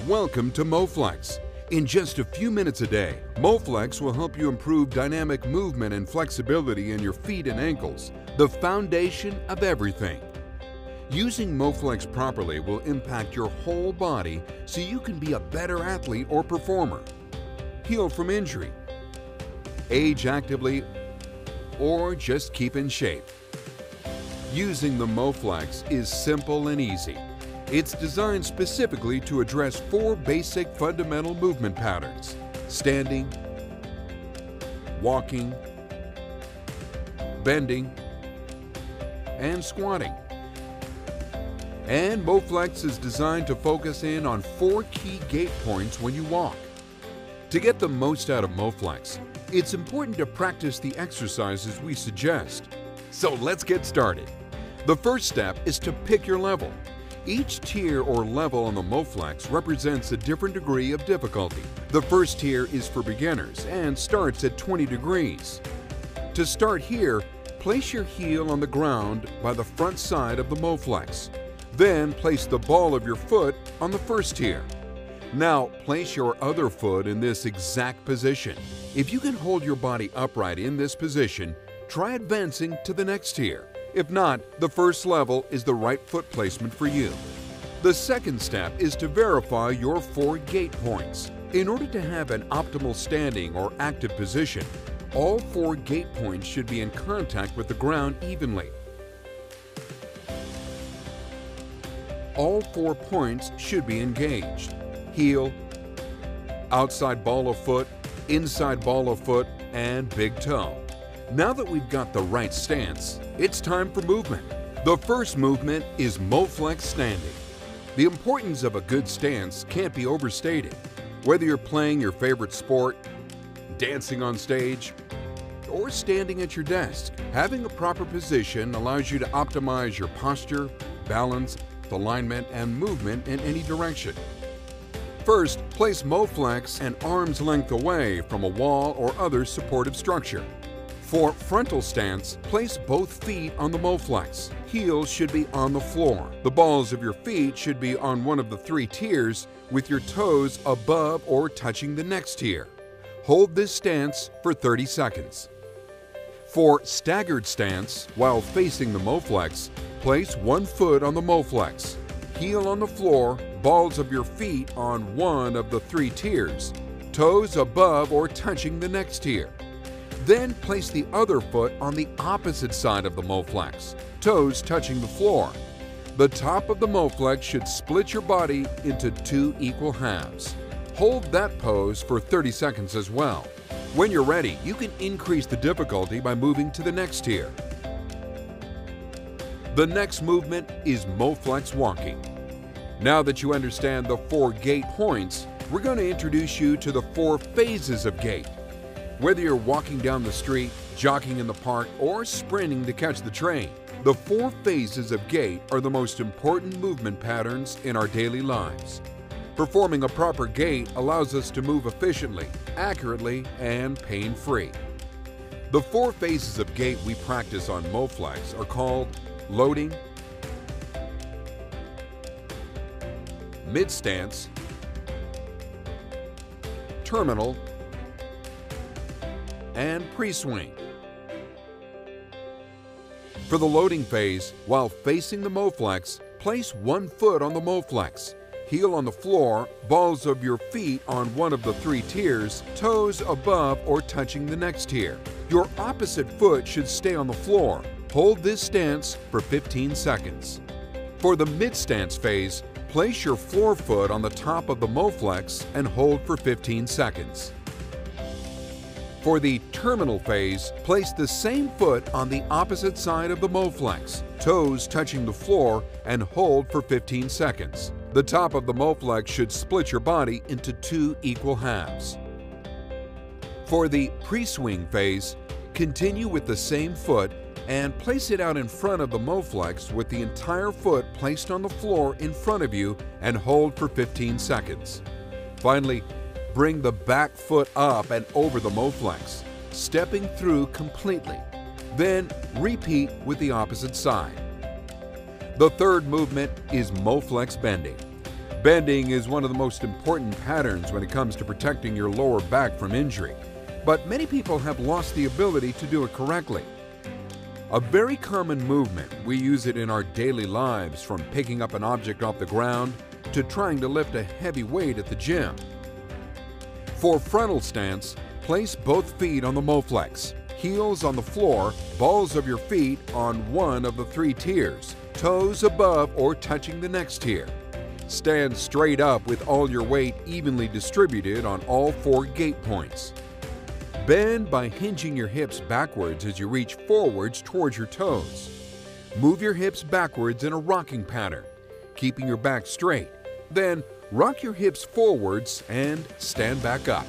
Welcome to Moflex. In just a few minutes a day, Moflex will help you improve dynamic movement and flexibility in your feet and ankles, the foundation of everything. Using Moflex properly will impact your whole body so you can be a better athlete or performer, heal from injury, age actively, or just keep in shape. Using the Moflex is simple and easy. It's designed specifically to address 4 basic fundamental movement patterns: standing, walking, bending, and squatting. And Moflex is designed to focus in on 4 key gait points when you walk. To get the most out of Moflex, it's important to practice the exercises we suggest. So let's get started. The first step is to pick your level. Each tier or level on the Moflex represents a different degree of difficulty. The first tier is for beginners and starts at 20 degrees. To start here, place your heel on the ground by the front side of the Moflex. Then place the ball of your foot on the first tier. Now place your other foot in this exact position. If you can hold your body upright in this position, try advancing to the next tier. If not, the first level is the right foot placement for you. The second step is to verify your 4 gait points. In order to have an optimal standing or active position, all 4 gait points should be in contact with the ground evenly. All 4 points should be engaged: heel, outside ball of foot, inside ball of foot, and big toe. Now that we've got the right stance, it's time for movement. The first movement is Moflex standing. The importance of a good stance can't be overstated. Whether you're playing your favorite sport, dancing on stage, or standing at your desk, having a proper position allows you to optimize your posture, balance, alignment, and movement in any direction. First, place Moflex an arm's length away from a wall or other supportive structure. For frontal stance, place both feet on the Moflex. Heels should be on the floor. The balls of your feet should be on one of the 3 tiers, with your toes above or touching the next tier. Hold this stance for 30 seconds. For staggered stance, while facing the Moflex, place one foot on the Moflex, heel on the floor, balls of your feet on one of the 3 tiers, toes above or touching the next tier. Then place the other foot on the opposite side of the Moflex, toes touching the floor. The top of the Moflex should split your body into 2 equal halves. Hold that pose for 30 seconds as well. When you're ready, you can increase the difficulty by moving to the next tier. The next movement is Moflex walking. Now that you understand the 4 gait points, we're going to introduce you to the 4 phases of gait. Whether you're walking down the street, jogging in the park, or sprinting to catch the train, the 4 phases of gait are the most important movement patterns in our daily lives. Performing a proper gait allows us to move efficiently, accurately, and pain-free. The 4 phases of gait we practice on Moflex are called loading, mid-stance, terminal, and pre-swing. For the loading phase, while facing the Moflex, place one foot on the Moflex, heel on the floor, balls of your feet on one of the 3 tiers, toes above or touching the next tier. Your opposite foot should stay on the floor. Hold this stance for 15 seconds. For the mid-stance phase, place your floor foot on the top of the Moflex and hold for 15 seconds. For the terminal phase, place the same foot on the opposite side of the Moflex, toes touching the floor, and hold for 15 seconds. The top of the Moflex should split your body into 2 equal halves. For the pre-swing phase, continue with the same foot and place it out in front of the Moflex with the entire foot placed on the floor in front of you and hold for 15 seconds. Finally, bring the back foot up and over the Moflex, stepping through completely. Then repeat with the opposite side. The third movement is Moflex bending. Bending is one of the most important patterns when it comes to protecting your lower back from injury, but many people have lost the ability to do it correctly. A very common movement, we use it in our daily lives, from picking up an object off the ground to trying to lift a heavy weight at the gym. For frontal stance, place both feet on the Moflex, heels on the floor, balls of your feet on one of the 3 tiers, toes above or touching the next tier. Stand straight up with all your weight evenly distributed on all 4 gate points. Bend by hinging your hips backwards as you reach forwards towards your toes. Move your hips backwards in a rocking pattern, keeping your back straight. Then rock your hips forwards and stand back up.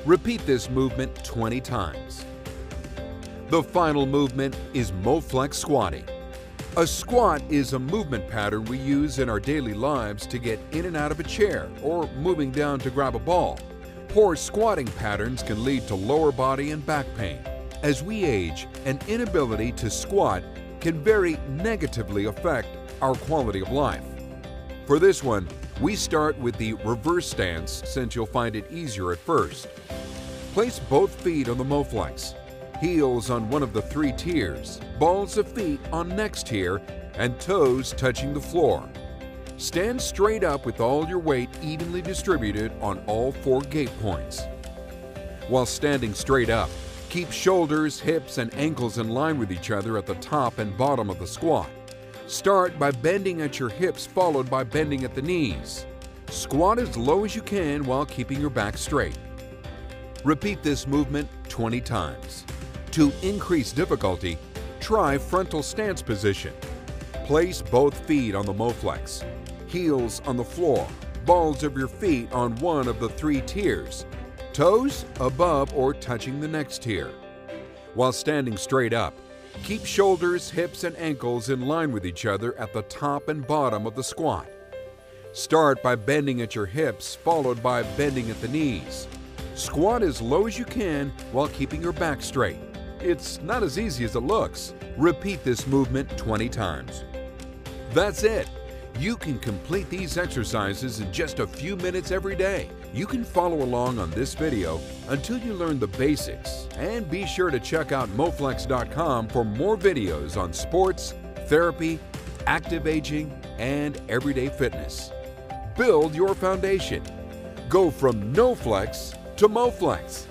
Repeat this movement 20 times. The final movement is Moflex squatting. A squat is a movement pattern we use in our daily lives to get in and out of a chair or moving down to grab a ball. Poor squatting patterns can lead to lower body and back pain. As we age, an inability to squat can very negatively affect our quality of life. For this one, we start with the reverse stance, since you'll find it easier at first. Place both feet on the Moflex, heels on one of the 3 tiers, balls of feet on next tier, and toes touching the floor. Stand straight up with all your weight evenly distributed on all 4 gate points. While standing straight up, keep shoulders, hips, and ankles in line with each other at the top and bottom of the squat. Start by bending at your hips, followed by bending at the knees. Squat as low as you can while keeping your back straight. Repeat this movement 20 times. To increase difficulty, try frontal stance position. Place both feet on the Moflex, heels on the floor, balls of your feet on one of the 3 tiers, toes above or touching the next tier. While standing straight up, keep shoulders, hips, and ankles in line with each other at the top and bottom of the squat. Start by bending at your hips, followed by bending at the knees. Squat as low as you can while keeping your back straight. It's not as easy as it looks. Repeat this movement 20 times. That's it. You can complete these exercises in just a few minutes every day. You can follow along on this video until you learn the basics. And be sure to check out Moflex.com for more videos on sports, therapy, active aging, and everyday fitness. Build your foundation. Go from no flex to Moflex.